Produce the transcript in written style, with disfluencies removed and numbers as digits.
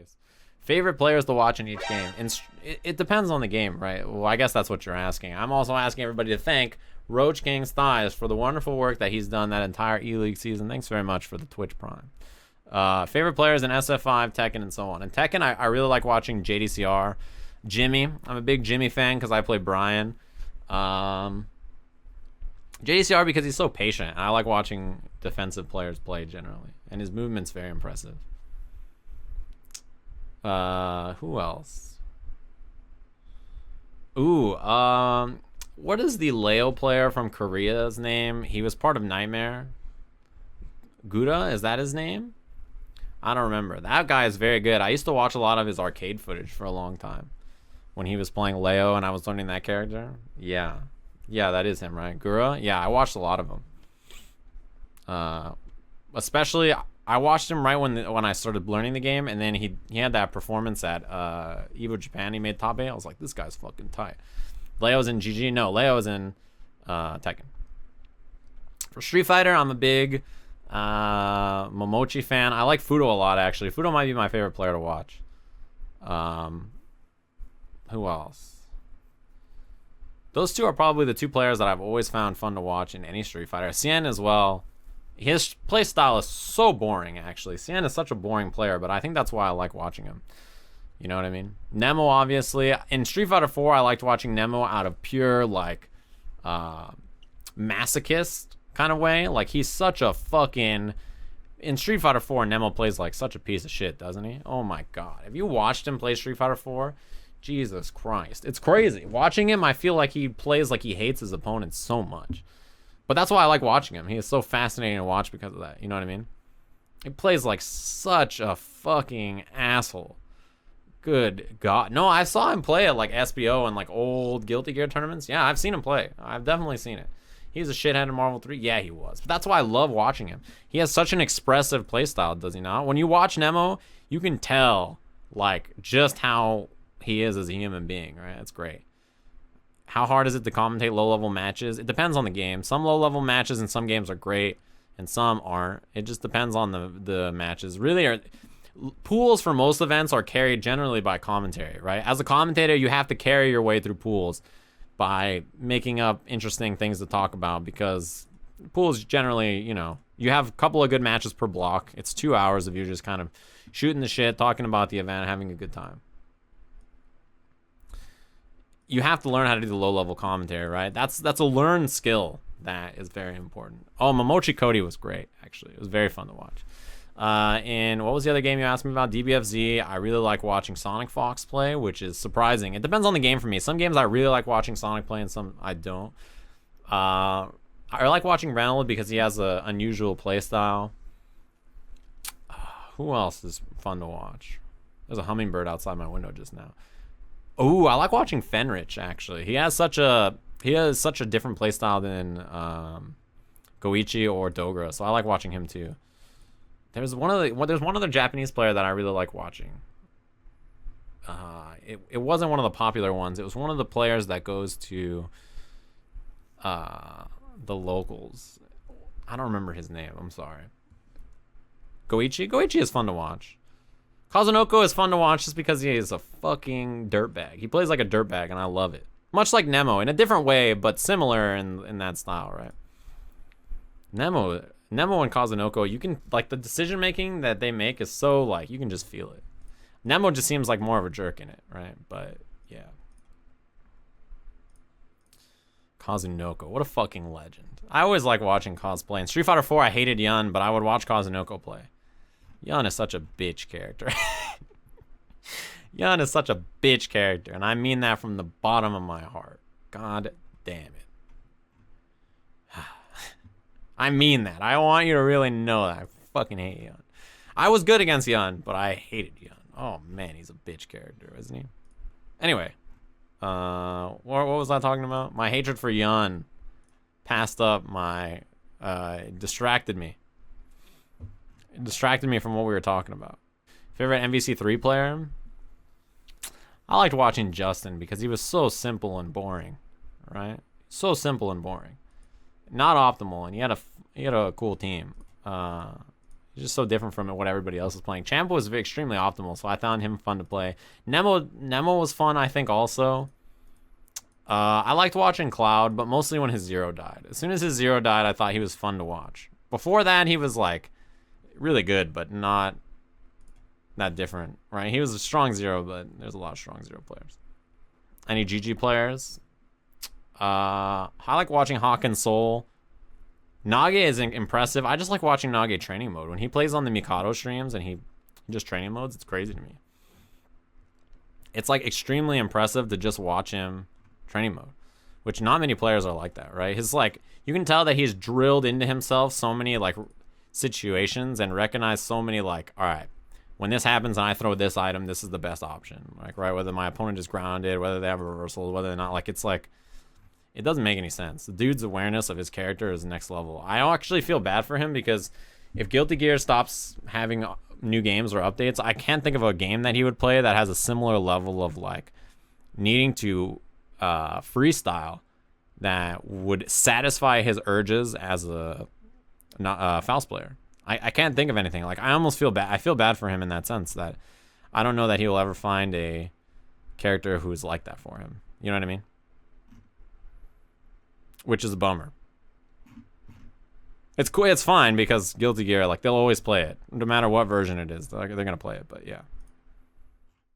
case. Favorite players to watch in each game. And it depends on the game, right? Well, I guess that's what you're asking. I'm also asking everybody to thank Roach King's Thighs for the wonderful work that he's done that entire E-League season. Thanks very much for the Twitch Prime. Favorite players in SF5, Tekken, and so on. In Tekken, I really like watching JDCR. Jimmy. I'm a big Jimmy fan because I play Brian. JDCR because he's so patient. I like watching defensive players play generally. And his movement's very impressive. Who else? Ooh, what is the Leo player from Korea's name? He was part of Nightmare. Guda, is that his name? I don't remember. That guy is very good. I used to watch a lot of his arcade footage for a long time. When he was playing Leo and I was learning that character. Yeah. Yeah, that is him, right? Gura? Yeah, I watched a lot of them. Especially, I watched him right when I started learning the game, and then he had that performance at Evo Japan. He made top 8. I was like, this guy's fucking tight. Leo's in GG. No, Leo's in Tekken. For Street Fighter, I'm a big Momochi fan. I like Fudo a lot, actually. Fudo might be my favorite player to watch. Who else? Those two are probably the two players that I've always found fun to watch in any Street Fighter. Cien as well. His play style is so boring, actually. Cien is such a boring player, but I think that's why I like watching him. You know what I mean? Nemo, obviously. In Street Fighter 4, I liked watching Nemo out of pure, like, masochist kind of way. Like, he's such a fucking... In Street Fighter 4, Nemo plays like such a piece of shit, doesn't he? Oh my god. Have you watched him play Street Fighter 4? Jesus Christ. It's crazy. Watching him, I feel like he plays like he hates his opponents so much. But that's why I like watching him. He is so fascinating to watch because of that. You know what I mean? He plays like such a fucking asshole. Good God. No, I saw him play at like SBO and like old Guilty Gear tournaments. Yeah, I've seen him play. I've definitely seen it. He's a shithead in Marvel 3. Yeah, he was. But that's why I love watching him. He has such an expressive playstyle, does he not? When you watch Nemo, you can tell like just how he is as a human being, right? That's great. How hard is it to commentate low-level matches? It depends on the game. Some low-level matches in some games are great, and some aren't. It just depends on the matches. Really, pools for most events are carried generally by commentary, right? As a commentator, you have to carry your way through pools by making up interesting things to talk about because pools generally, you know, you have a couple of good matches per block. It's 2 hours of you just kind of shooting the shit, talking about the event, having a good time. You have to learn how to do the low-level commentary, right? That's a learned skill that is very important. Oh, Momochi Cody was great, actually. It was very fun to watch. And what was the other game you asked me about? DBFZ. I really like watching Sonic Fox play, which is surprising. It depends on the game for me. Some games I really like watching Sonic play and some I don't. I like watching Reynolds because he has an unusual play style. Who else is fun to watch? There's a hummingbird outside my window just now. Oh, I like watching Fenrich, actually. He has such a different playstyle than Goichi or Dogra, so I like watching him too. There's one other Japanese player that I really like watching. It wasn't one of the popular ones. It was one of the players that goes to the locals. I don't remember his name. I'm sorry. Goichi is fun to watch. Kazunoko is fun to watch just because he is a fucking dirtbag. He plays like a dirtbag, and I love it. Much like Nemo, in a different way, but similar in that style, right? Nemo and Kazunoko, you can, like, the decision-making that they make is so, like, you can just feel it. Nemo just seems like more of a jerk in it, right? But, yeah. Kazunoko, what a fucking legend. I always like watching Kaz play. In Street Fighter 4, I hated Yun, but I would watch Kazunoko play. Yun is such a bitch character. Yun is such a bitch character, and I mean that from the bottom of my heart. God damn it. I mean that. I want you to really know that. I fucking hate Yun. I was good against Yun, but I hated Yun. Oh, man, he's a bitch character, isn't he? Anyway. What was I talking about? My hatred for Yun passed up my... distracted me. It distracted me from what we were talking about. Favorite MVC3 player? I liked watching Justin because he was so simple and boring, right? So simple and boring. Not optimal, and he had a cool team. He's just so different from what everybody else is playing. Champ was extremely optimal, so I found him fun to play. Nemo was fun, I think, also. I liked watching Cloud, but mostly when his Zero died. As soon as his Zero died, I thought he was fun to watch. Before that, he was, like, really good, but not that different, right? He was a strong Zero, but there's a lot of strong Zero players. Any GG players? I like watching Hawk and Soul. Nage is impressive. I just like watching Nage training mode. When he plays on the Mikado streams and he just training modes, it's crazy to me. It's like extremely impressive to just watch him training mode, which not many players are like that, right? His like, you can tell that he's drilled into himself so many like situations and recognized so many like, all right, when this happens and I throw this item, this is the best option. Like, right, whether my opponent is grounded, whether they have a reversal, whether or not, like, it's like, it doesn't make any sense. The dude's awareness of his character is next level. I actually feel bad for him because if Guilty Gear stops having new games or updates, I can't think of a game that he would play that has a similar level of like needing to freestyle that would satisfy his urges as a Faust player. I can't think of anything. Like, I almost feel bad. I feel bad for him in that sense that I don't know that he will ever find a character who's like that for him. You know what I mean? Which is a bummer. It's cool. It's fine because Guilty Gear, like, they'll always play it. No matter what version it is, they're going to play it, but yeah.